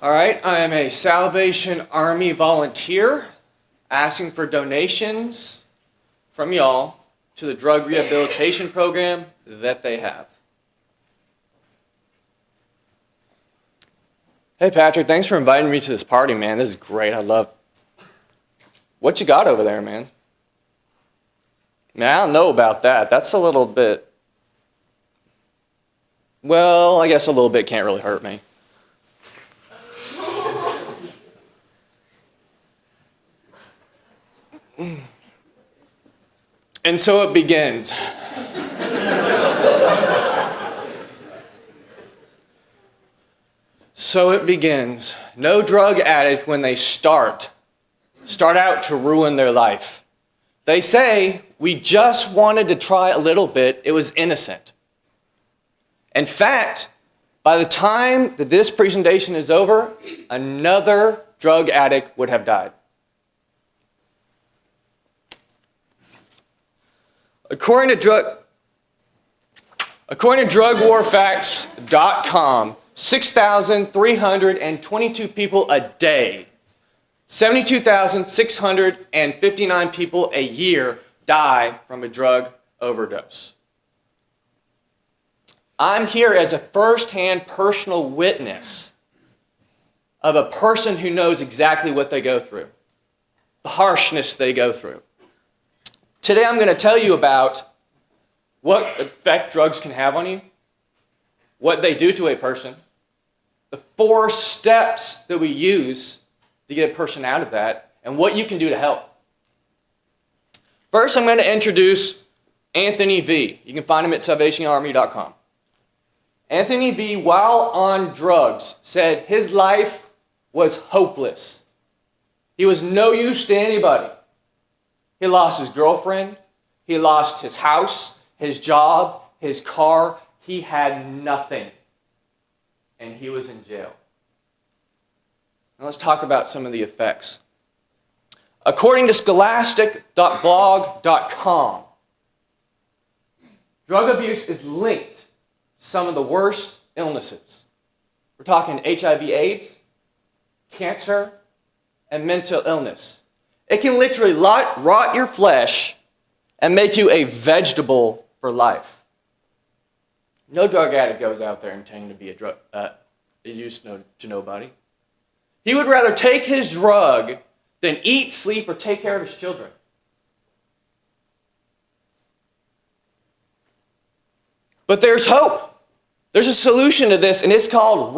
All right, I am a Salvation Army volunteer asking for donations from y'all to the drug rehabilitation program that they have. Hey Patrick, thanks for inviting me to this party, man. This is great. I love what you got over there, man. Man, I don't know about that. That's a little bit, well, I guess a little bit can't really hurt me. And so it begins. So it begins. No drug addict, when they start out to ruin their life. They say, we just wanted to try a little bit. It was innocent. In fact, by the time that this presentation is over, another drug addict would have died. According to drugwarfacts.com, 6,322 people a day, 72,659 people a year die from a drug overdose. I'm here as a first-hand personal witness of a person who knows exactly what they go through, the harshness they go through. Today I'm going to tell you about what effect drugs can have on you, what they do to a person, the 4 steps that we use to get a person out of that, and what you can do to help. First, I'm going to introduce Anthony V. You can find him at salvationarmy.com. Anthony V., while on drugs, said his life was hopeless. He was no use to anybody. He lost his girlfriend. He lost his house, his job, his car. He had nothing. And he was in jail. Now let's talk about some of the effects. According to scholastic.blog.com, drug abuse is linked to some of the worst illnesses. We're talking HIV/AIDS, cancer, and mental illness. It can literally rot your flesh and make you a vegetable for life. No drug addict goes out there intending to be a use to nobody. He would rather take his drug than eat, sleep, or take care of his children. But there's hope. There's a solution to this, and it's called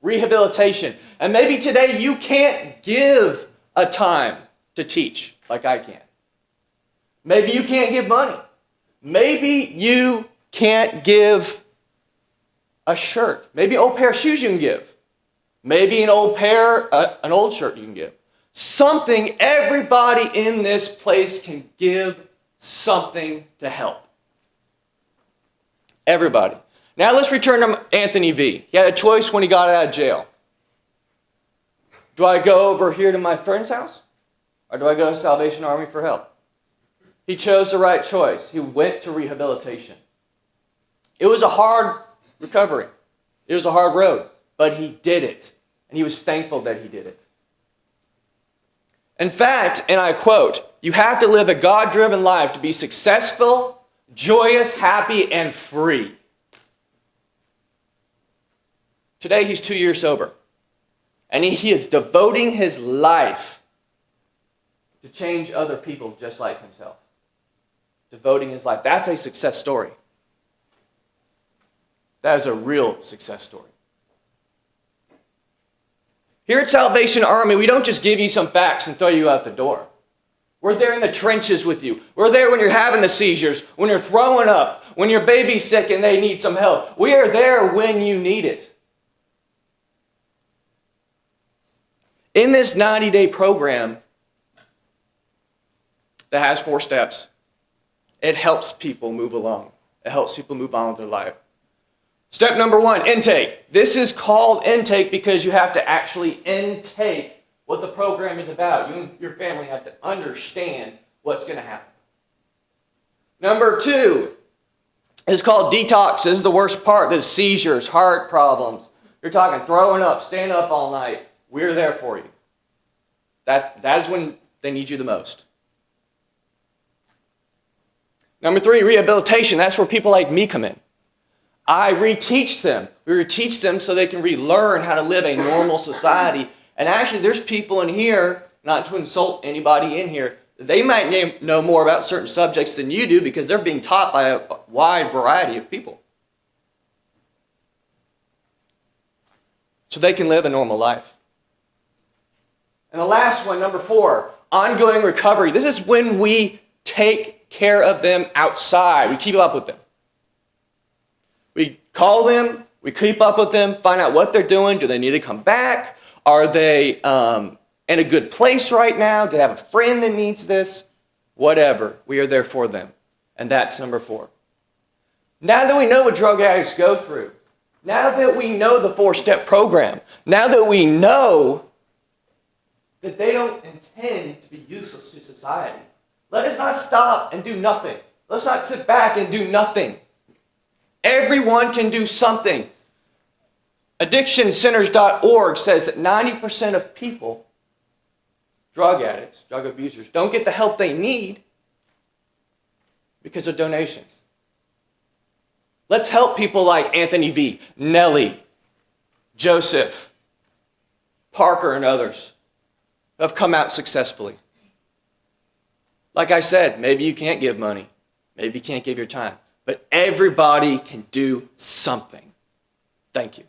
rehabilitation. And maybe today you can't give a time to teach like I can. Maybe you can't give money. Maybe you can't give a shirt. Maybe an old pair of shoes you can give. Maybe an old shirt you can give. Something. Everybody in this place can give something to help. Everybody. Now let's return to Anthony V. He had a choice when he got out of jail. Do I go over here to my friend's house? Or do I go to Salvation Army for help? He chose the right choice. He went to rehabilitation. It was a hard recovery. It was a hard road, but he did it. And he was thankful that he did it. In fact, and I quote, "You have to live a God-driven life to be successful, joyous, happy, and free." Today he's 2 years sober. And he is devoting his life to change other people just like himself. Devoting his life. That's a success story. That is a real success story. Here at Salvation Army, we don't just give you some facts and throw you out the door. We're there in the trenches with you. We're there when you're having the seizures, when you're throwing up, when your baby's sick and they need some help. We are there when you need it. In this 90-day program that has 4 steps, it helps people move along. It helps people move on with their life. Step number 1, intake. This is called intake because you have to actually intake what the program is about. You and your family have to understand what's going to happen. Number 2 is called detox. This is the worst part. The seizures, heart problems, You're talking throwing up, staying up all night. We're there for you. That is when they need you the most. Number 3, rehabilitation. That's where people like me come in. I reteach them. We reteach them so they can relearn how to live a normal society. And actually, there's people in here, not to insult anybody in here, they might know more about certain subjects than you do because they're being taught by a wide variety of people. So they can live a normal life. And the last one, number 4, ongoing recovery. This is when we take care of them outside. We keep up with them. We call them, we keep up with them, find out what they're doing. Do they need to come back? Are they in a good place right now? Do they have a friend that needs this? Whatever. We are there for them. And that's number 4. Now that we know what drug addicts go through, now that we know the 4-step program, now that we know that they don't intend to be useless to society, let us not stop and do nothing. Let's not sit back and do nothing. Everyone can do something. AddictionCenters.org says that 90% of people, drug addicts, drug abusers, don't get the help they need because of donations. Let's help people like Anthony V., Nellie, Joseph, Parker, and others who have come out successfully. Like I said, maybe you can't give money. Maybe you can't give your time. But everybody can do something. Thank you.